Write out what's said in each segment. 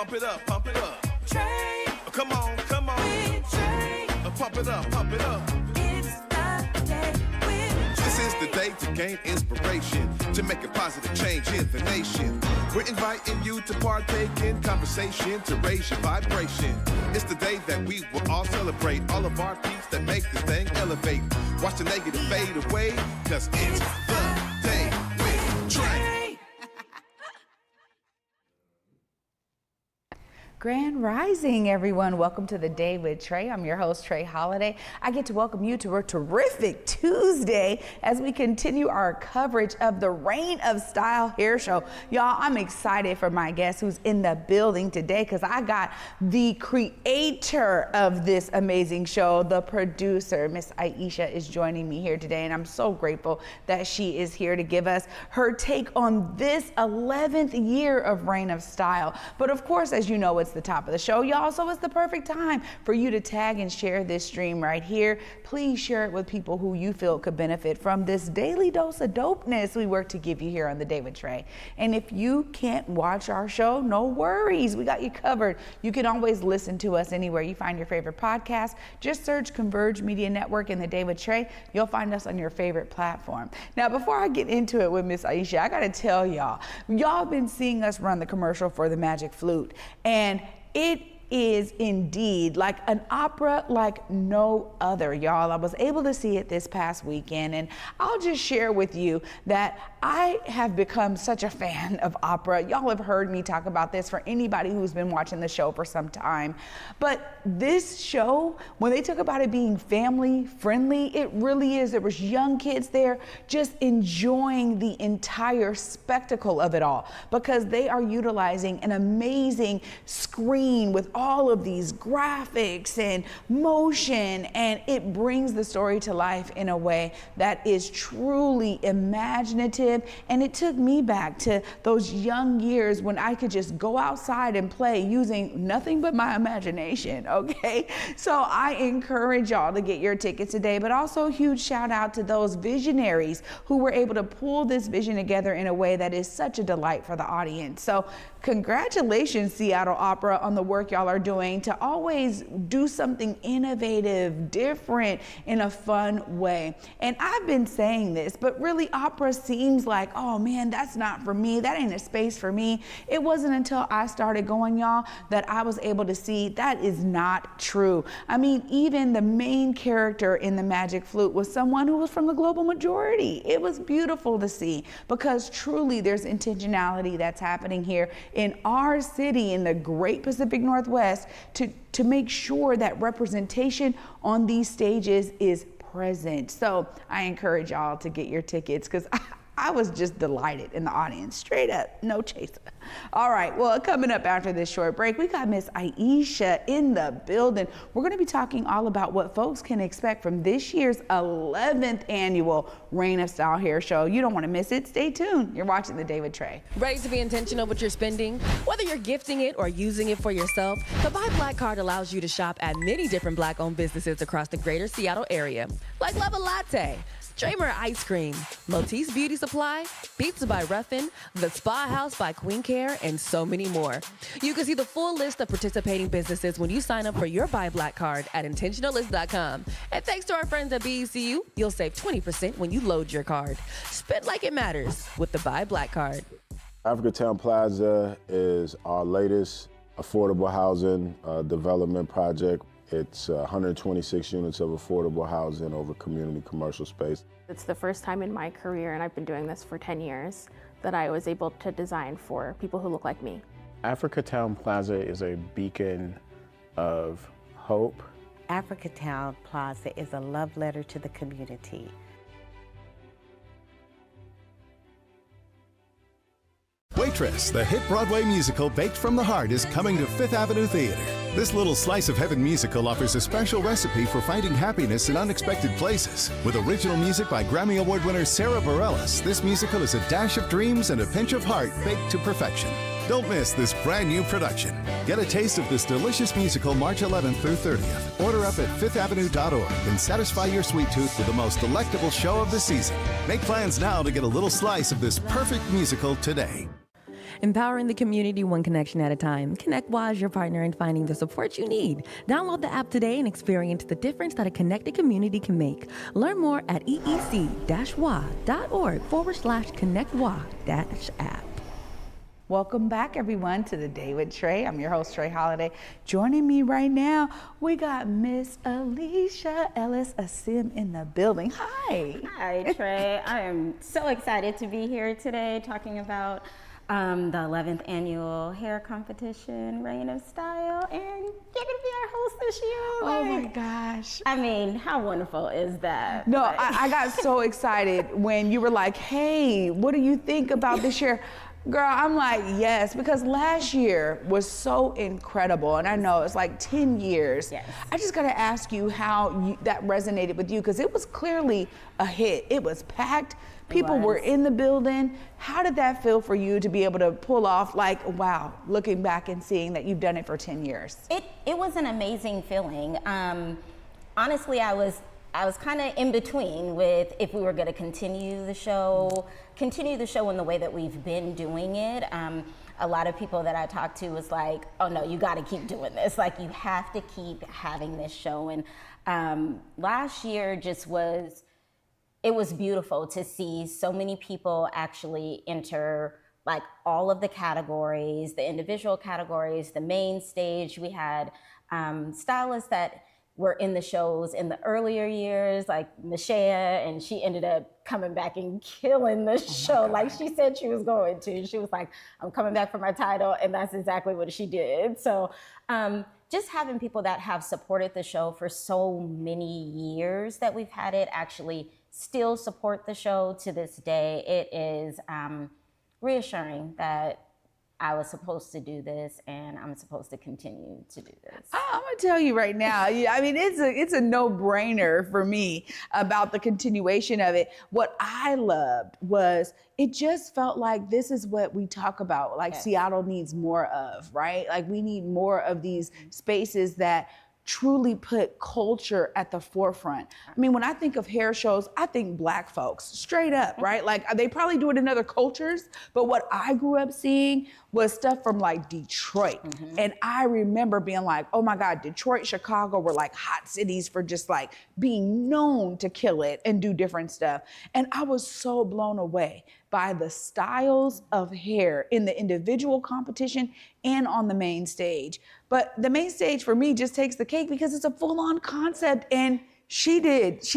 Pump it up, pump it up. Trae. Come on, come on. With Trae. Pump it up, pump it up. It's the day with Trae. This is the day to gain inspiration, to make a positive change in the nation. We're inviting you to partake in conversation, to raise your vibration. It's the day that we will all celebrate all of our peeps that make this thing elevate. Watch the negative fade away, cause it's the day with Trae. Grand Rising, everyone. Welcome to the Day with Trae. I'm your host, Trae Holiday. I get to welcome you to a terrific Tuesday as we continue our coverage of the Reign of Style Hair Show. Y'all, I'm excited for my guest who's in the building today because I got the creator of this amazing show, the producer. Miss Aisha is joining me here today, and I'm so grateful that she is here to give us her take on this 11th year of Reign of Style. But of course, as you know, it's the top of the show, y'all, so it's the perfect time for you to tag and share this stream right here. Please share it with people who you feel could benefit from this daily dose of dopeness we work to give you here on the Day with Trae. And if you can't watch our show, no worries, we got you covered. You can always listen to us anywhere you find your favorite podcast. Just search Converge Media Network and the Day with Trae. You'll find us on your favorite platform. Now, before I get into it with Miss Aisha, I gotta tell y'all been seeing us run the commercial for the Magic Flute, and it is indeed like an opera like no other, y'all. I was able to see it this past weekend, and I'll just share with you that I have become such a fan of opera. Y'all have heard me talk about this for anybody who's been watching the show for some time. But this show, when they talk about it being family friendly, it really is. There was young kids there just enjoying the entire spectacle of it all because they are utilizing an amazing screen with all of these graphics and motion, and it brings the story to life in a way that is truly imaginative. And it took me back to those young years when I could just go outside and play using nothing but my imagination, okay? So I encourage y'all to get your tickets today, but also a huge shout out to those visionaries who were able to pull this vision together in a way that is such a delight for the audience. So congratulations, Seattle Opera, on the work y'all are doing to always do something innovative, different, in a fun way. And I've been saying this, but really opera seems like, oh man, that's not for me. That ain't a space for me. It wasn't until I started going, y'all, that I was able to see that is not true. I mean, even the main character in the Magic Flute was someone who was from the global majority. It was beautiful to see because truly there's intentionality that's happening here in our city in the great Pacific Northwest to make sure that representation on these stages is present. So I encourage y'all to get your tickets because I was just delighted in the audience, straight up, no chaser. All right, well, coming up after this short break, we got Miss Aisha in the building. We're gonna be talking all about what folks can expect from this year's 11th annual Reign of Style Hair Show. You don't wanna miss it, stay tuned. You're watching The Day with Trae. Ready to be intentional with your spending? Whether you're gifting it or using it for yourself, the Buy Black card allows you to shop at many different Black-owned businesses across the greater Seattle area, like Love a Latte, Dramer Ice Cream, Motis Beauty Supply, Pizza by Ruffin, The Spa House by Queen Care, and so many more. You can see the full list of participating businesses when you sign up for your Buy Black card at intentionalist.com. And thanks to our friends at BECU, you'll save 20% when you load your card. Spend like it matters with the Buy Black card. Africatown Plaza is our latest affordable housing development project. It's 126 units of affordable housing over community commercial space. It's the first time in my career, and I've been doing this for 10 years, that I was able to design for people who look like me. Africatown Plaza is a beacon of hope. Africatown Plaza is a love letter to the community. Waitress, the hit Broadway musical baked from the heart, is coming to Fifth Avenue Theater. This little slice of heaven musical offers a special recipe for finding happiness in unexpected places. With original music by Grammy Award winner Sarah Bareilles, this musical is a dash of dreams and a pinch of heart baked to perfection. Don't miss this brand new production. Get a taste of this delicious musical March 11th through 30th. Order up at fifthavenue.org and satisfy your sweet tooth with the most delectable show of the season. Make plans now to get a little slice of this perfect musical today. Empowering the community one connection at a time. ConnectWise, your partner in finding the support you need. Download the app today and experience the difference that a connected community can make. Learn more at eec-wa.org/connectwa-app. Welcome back, everyone, to the Day with Trae. I'm your host, Trae Holiday. Joining me right now, we got Miss Aisha Ellis-Asim in the building. Hi. Hi, Trae. I am so excited to be here today talking about the 11th annual hair competition, Reign of Style, and you're gonna be our host this year. Oh my gosh. I mean, how wonderful is that? No, Like- I got so excited when you were like, hey, what do you think about this year? Girl, I'm like, yes, because last year was so incredible. And I know it's like 10 years. Yes. I just got to ask you how that resonated with you, because it was clearly a hit. It was packed. People were in the building. How did that feel for you to be able to pull off, like, wow, looking back and seeing that you've done it for 10 years? It was an amazing feeling. Honestly, I was kind of in between with if we were going to continue the show in the way that we've been doing it. A lot of people that I talked to was like, oh no, you got to keep doing this. Like, you have to keep having this show. And last year it was beautiful to see so many people actually enter like all of the categories, the individual categories, the main stage. We had stylists that were in the shows in the earlier years, like Michelle, and she ended up coming back and killing the show like she said she was going to. She was like, I'm coming back for my title, and that's exactly what she did. So just having people that have supported the show for so many years that we've had it actually still support the show to this day, it is reassuring that I was supposed to do this, and I'm supposed to continue to do this. I'm gonna tell you right now. I mean, it's a no-brainer for me about the continuation of it. What I loved was it just felt like this is what we talk about. Like Seattle needs more of, right? Like we need more of these spaces that truly put culture at the forefront. I mean, when I think of hair shows, I think Black folks, straight up, right? Like they probably do it in other cultures, but what I grew up seeing was stuff from like Detroit. And I remember being like, oh my God, Detroit, Chicago were like hot cities for just like being known to kill it and do different stuff. And I was so blown away by the styles of hair in the individual competition and on the main stage. But the main stage for me just takes the cake because it's a full-on concept, and she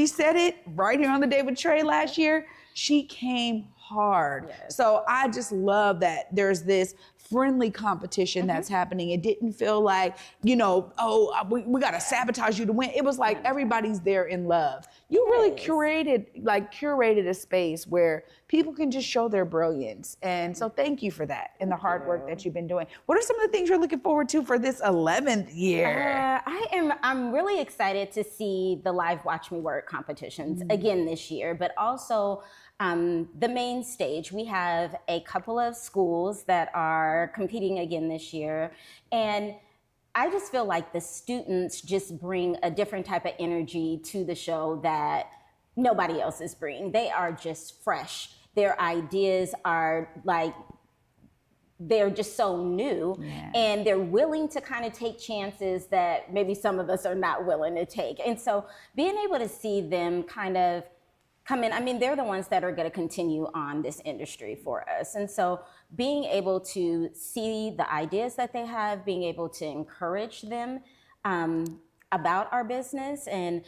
said it right here on the Day with Trae last year. She came hard. So I just love that there's this friendly competition that's happening. It didn't feel like, we got to sabotage you to win. It was like everybody's there in love. You really curated a space where people can just show their brilliance. And so thank you for that and the hard work that you've been doing. What are some of the things you're looking forward to for this 11th year? I'm really excited to see the live Watch Me Work competitions again this year, but also the main stage. We have a couple of schools that are competing again this year. And I just feel like the students just bring a different type of energy to the show that nobody else is bringing. They are just fresh. Their ideas are like, they're just so new, and they're willing to kind of take chances that maybe some of us are not willing to take. And so being able to see them kind of come in, I mean, they're the ones that are going to continue on this industry for us. And so being able to see the ideas that they have, being able to encourage them about our business and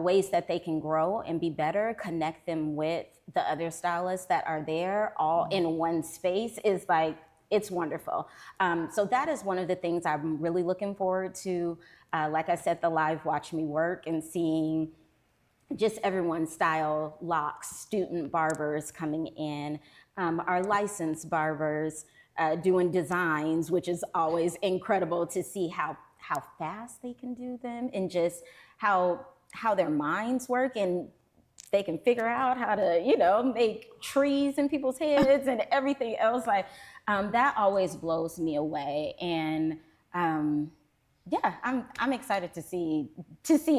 ways that they can grow and be better, connect them with the other stylists that are there all in one space is like, it's wonderful. So that is one of the things I'm really looking forward to. Like I said, the live Watch Me Work and seeing just everyone's style, locks, student barbers coming in, our licensed barbers doing designs, which is always incredible to see how fast they can do them and just how their minds work, and they can figure out how to, make trees in people's heads and everything else. Like that always blows me away. And yeah, I'm excited to see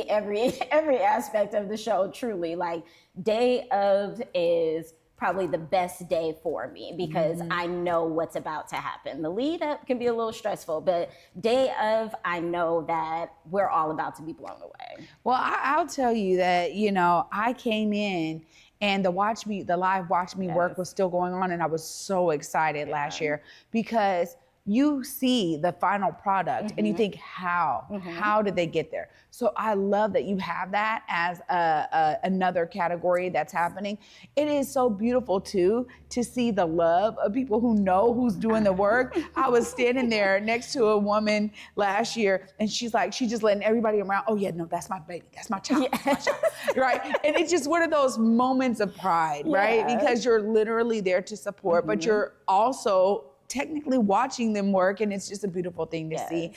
every aspect of the show. Truly, like day of is probably the best day for me because I know what's about to happen. The lead up can be a little stressful, but day of, I know that we're all about to be blown away. Well, I'll tell you that, you know, I came in and the live Watch Me work was still going on, and I was so excited last year because you see the final product and you think, how did they get there? So I love that you have that as another category that's happening. It is so beautiful too to see the love of people who know who's doing the work. I was standing there next to a woman last year and she's like, she's just letting everybody around, oh yeah, no, that's my baby, that's my child, that's my child, right? And it's just one of those moments of pride, right? Because you're literally there to support, but you're also technically watching them work, and it's just a beautiful thing to see.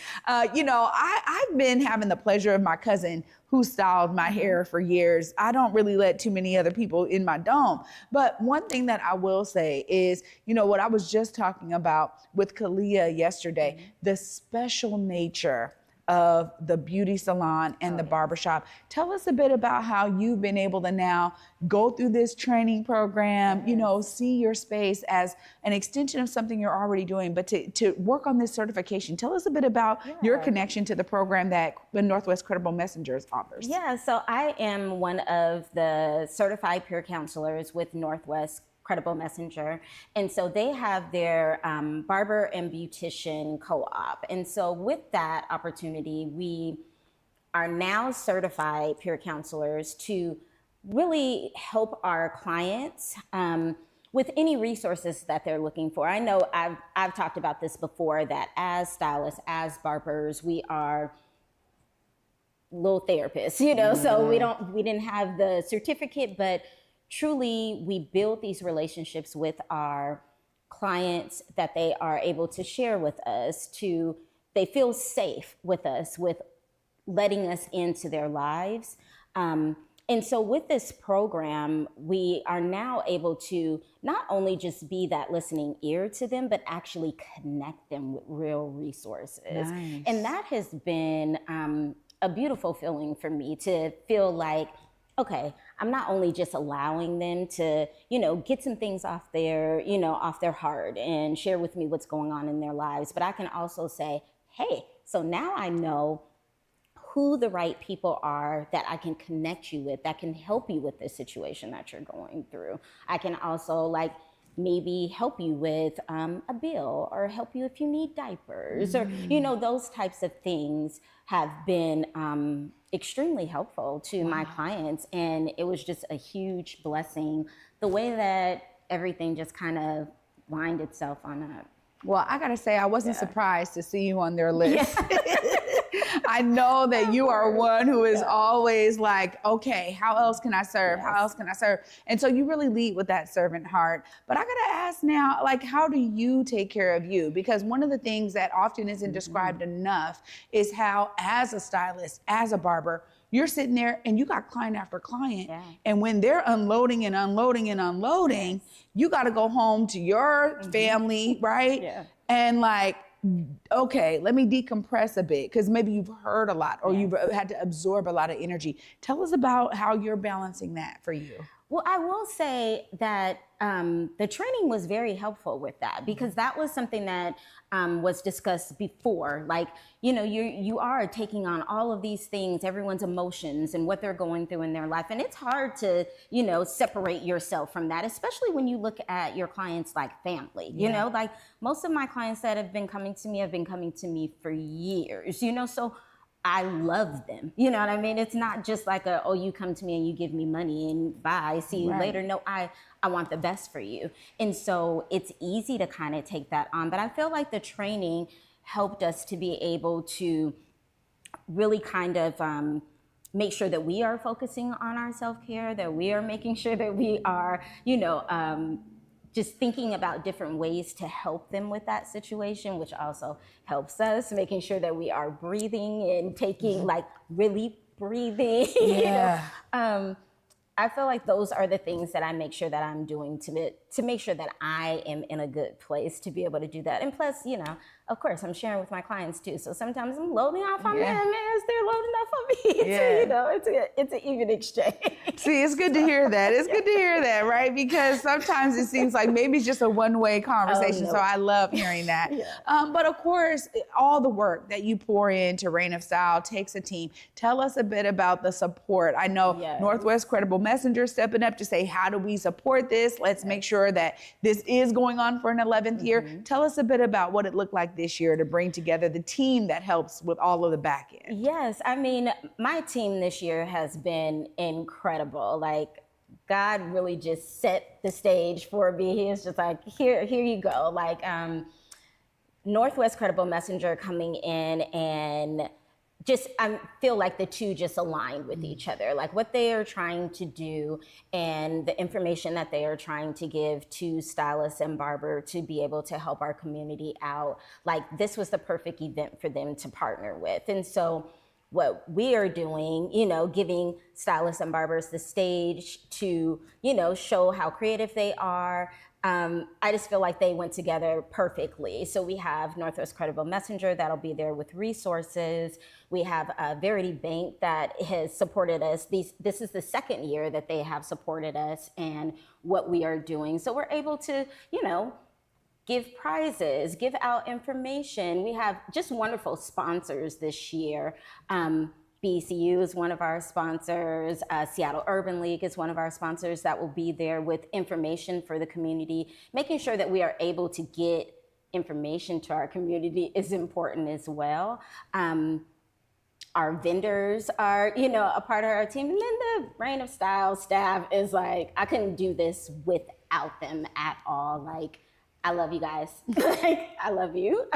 You know, I've been having the pleasure of my cousin who styled my hair for years. I don't really let too many other people in my dome. But one thing that I will say is, you know, what I was just talking about with Kalia yesterday, the special nature of the beauty salon and the barbershop. Tell us a bit about how you've been able to now go through this training program, you know, see your space as an extension of something you're already doing, but to work on this certification. Tell us a bit about your connection to the program that the Northwest Credible Messengers offers. Yeah, so I am one of the certified peer counselors with Northwest Credible Messenger. And so they have their barber and beautician co-op. And so with that opportunity, we are now certified peer counselors to really help our clients with any resources that they're looking for. I know I've talked about this before, that as stylists, as barbers, we are little therapists, you know, so we didn't have the certificate, but truly, we build these relationships with our clients that they are able to share with us, they feel safe with us, with letting us into their lives. And so with this program, we are now able to not only just be that listening ear to them, but actually connect them with real resources. Nice. And that has been a beautiful feeling for me, to feel like, okay, I'm not only just allowing them to, you know, get some things off their, you know, off their heart and share with me what's going on in their lives, but I can also say, hey, so now I know who the right people are that I can connect you with, that can help you with this situation that you're going through. I can also, like, maybe help you with a bill, or help you if you need diapers, or, you know, those types of things have been extremely helpful to my clients. And it was just a huge blessing, the way that everything just kind of lined itself on up. Well, I gotta say, I wasn't surprised to see you on their list. I know that you are one who is always like, okay, how else can I serve? How else can I serve? And so you really lead with that servant heart. But I gotta ask now, like, how do you take care of you? Because one of the things that often isn't described enough is how, as a stylist, as a barber, you're sitting there and you got client after client. And when they're unloading and unloading and unloading, you got to go home to your family, right? And like, okay, let me decompress a bit, because maybe you've heard a lot, or you've had to absorb a lot of energy. Tell us about how you're balancing that for you. Well, I will say that the training was very helpful with that, because that was something that was discussed before. Like, you know, you are taking on all of these things, everyone's emotions and what they're going through in their life. And it's hard to, you know, separate yourself from that, especially when you look at your clients like family. You know, like most of my clients that have been coming to me have been coming to me for years, you know, so I love them. You know what I mean? It's not just like oh, you come to me and you give me money and bye, see you later. No, I want the best for you. And so it's easy to kind of take that on. But I feel like the training helped us to be able to really kind of make sure that we are focusing on our self-care, that we are making sure that we are, you know, just thinking about different ways to help them with that situation, which also helps us, making sure that we are breathing and taking, like, really breathing. You know? I feel like those are the things that I make sure that I'm doing to make sure that I am in a good place to be able to do that. And plus, you know, of course, I'm sharing with my clients too. So sometimes I'm loading off on them as they're loading off on me. Yeah. So, you know, it's an even exchange. See, it's good to hear that. It's good to hear that, right? Because sometimes it seems like maybe it's just a one-way conversation. Oh, no. So I love hearing that. But of course, all the work that you pour into Reign of Style takes a team. Tell us a bit about the support. I know Northwest Credible Messenger stepping up to say, how do we support this? Let's make sure that this is going on for an 11th year. Tell us a bit about what it looked like this year to bring together the team that helps with all of the back end. Yes, I mean, my team this year has been incredible. Like, God really just set the stage for me. He was just like, here you go. Like, Northwest Credible Messenger coming in and just, I feel like the two just aligned with each other. Like what they are trying to do and the information that they are trying to give to stylists and barber to be able to help our community out. Like this was the perfect event for them to partner with. And so what we are doing, you know, giving stylists and barbers the stage to, you know, show how creative they are. I just feel like they went together perfectly. So we have Northwest Credible Messenger that'll be there with resources. We have Verity Bank that has supported us. This is the second year that they have supported us and what we are doing. So we're able to, you know, give prizes, give out information. We have just wonderful sponsors this year. BCU is one of our sponsors. Seattle Urban League is one of our sponsors that will be there with information for the community. Making sure that we are able to get information to our community is important as well. Our vendors are, you know, a part of our team. And then the Reign of Style staff is like, I couldn't do this without them at all. Like, I love you guys. Like, I love you.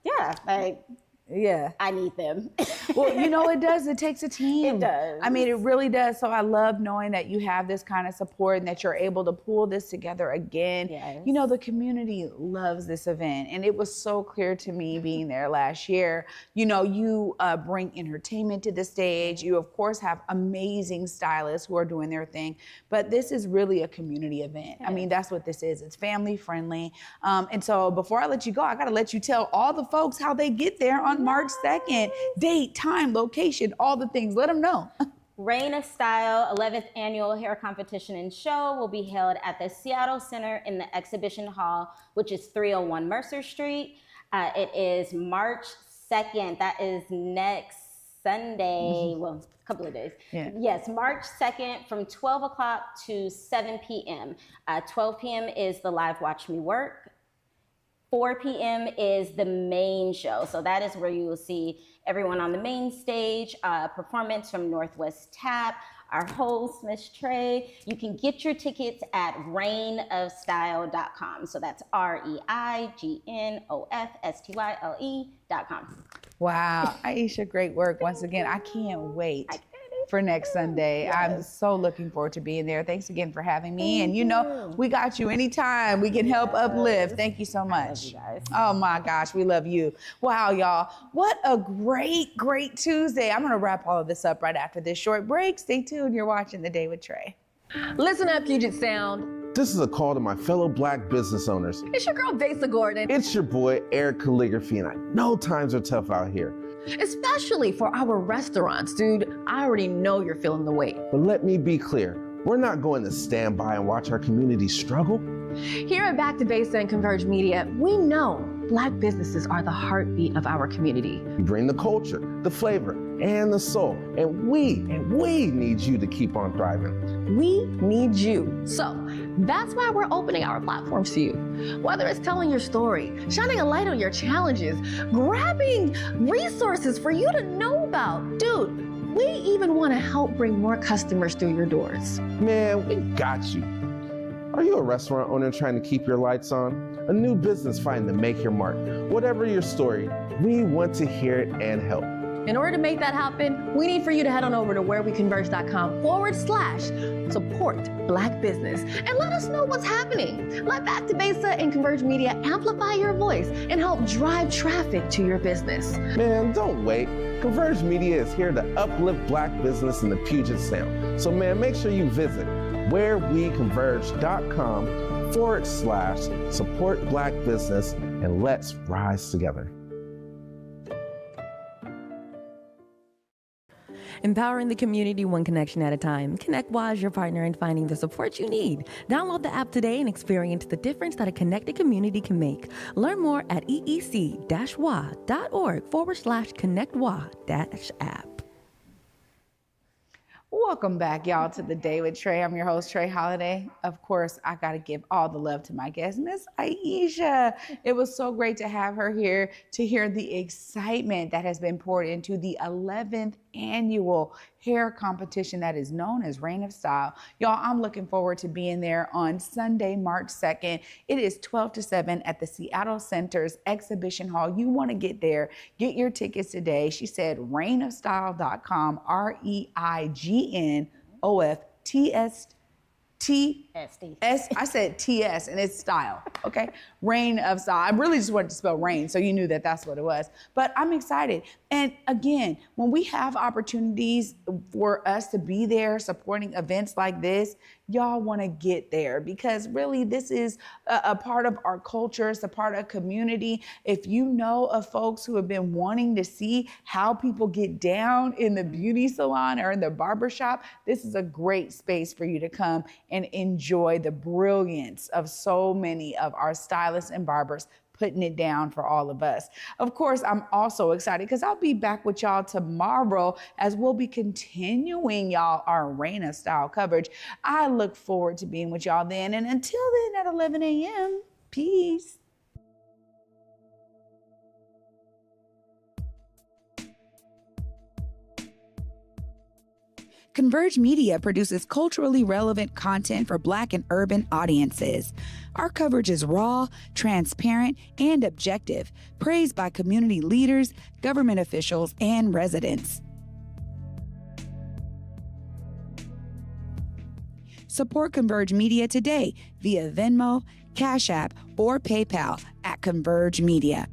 Yeah, like, yeah, I need them. Well, you know, it does. It takes a team. It does. I mean, it really does. So I love knowing that you have this kind of support and that you're able to pull this together again. Yes. You know, the community loves this event. And it was so clear to me being there last year. You know, you bring entertainment to the stage. You, of course, have amazing stylists who are doing their thing. But this is really a community event. Yes. I mean, that's what this is. It's family friendly. And so before I let you go, I got to let you tell all the folks how they get there on March 2nd. Date, time, location, all the things. Let them know. Reign of Style 11th Annual Hair Competition and Show will be held at the Seattle Center in the Exhibition Hall, which is 301 Mercer Street. It is March 2nd. That is next Sunday. Well, a couple of days. Yeah. Yes, March 2nd from 12 o'clock to 7 p.m. 12 p.m. is the live Watch Me Work. 4 p.m. is the main show. So that is where you will see everyone on the main stage, performance from Northwest Tap, our host, Miss Trae. You can get your tickets at reignofstyle.com. So that's REIGNOFSTYLE.com. Wow. Aisha, great work. Once again, I can't wait for next Sunday. Yes. I'm so looking forward to being there. Thanks again for having me. And you know, we got you anytime. We can help uplift. Thank you so much. I love you guys. Oh my gosh, we love you. Wow, y'all. What a great, great Tuesday. I'm gonna wrap all of this up right after this short break. Stay tuned. You're watching The Day with Trae. Listen up, Puget Sound. This is a call to my fellow Black business owners. It's your girl, Vasa Gordon. It's your boy, Eric Calligraphy, and I know times are tough out here. Especially for our restaurants, dude. I already know you're feeling the weight. But let me be clear. We're not going to stand by and watch our community struggle. Here at Back to Vasa and Converge Media, we know Black businesses are the heartbeat of our community. We bring the culture, the flavor, and the soul. And we need you to keep on thriving. We need you. So that's why we're opening our platforms to you. Whether it's telling your story, shining a light on your challenges, grabbing resources for you to know about. Dude, we even want to help bring more customers through your doors. Man, we got you. Are you a restaurant owner trying to keep your lights on? A new business fighting to make your mark? Whatever your story, we want to hear it and help. In order to make that happen, we need for you to head on over to whereweconverge.com/support Black business and let us know what's happening. Let Activasa and Converge Media amplify your voice and help drive traffic to your business. Man, don't wait. Converge Media is here to uplift Black business in the Puget Sound. So, man, make sure you visit whereweconverge.com/support Black business and let's rise together. Empowering the community one connection at a time. ConnectWA is your partner in finding the support you need. Download the app today and experience the difference that a connected community can make. Learn more at eec-wa.org/connectwa-app. Welcome back, y'all, to the Day with Trae. I'm your host, Trae Holiday. Of course, I got to give all the love to my guest, Miss Aisha. It was so great to have her here to hear the excitement that has been poured into the 11th annual hair competition that is known as Reign of Style. Y'all, I'm looking forward to being there on Sunday, March 2nd. It is 12 to 7 at the Seattle Center's Exhibition Hall. You want to get there. Get your tickets today. She said reignofstyle.com, REIGNOFTSTS. I said TS and it's style, okay? Reign of Style. I really just wanted to spell rain, so you knew that that's what it was. But I'm excited. And again, when we have opportunities for us to be there supporting events like this, y'all want to get there because really this is a part of our culture. It's a part of community. If you know of folks who have been wanting to see how people get down in the beauty salon or in the barbershop, this is a great space for you to come and enjoy the brilliance of so many of our stylists and barbers putting it down for all of us. Of course, I'm also excited because I'll be back with y'all tomorrow as we'll be continuing y'all our Reign of Style coverage. I look forward to being with y'all then. And until then at 11 a.m., peace. Converge Media produces culturally relevant content for Black and urban audiences. Our coverage is raw, transparent, and objective, praised by community leaders, government officials, and residents. Support Converge Media today via Venmo, Cash App, or PayPal at Converge Media.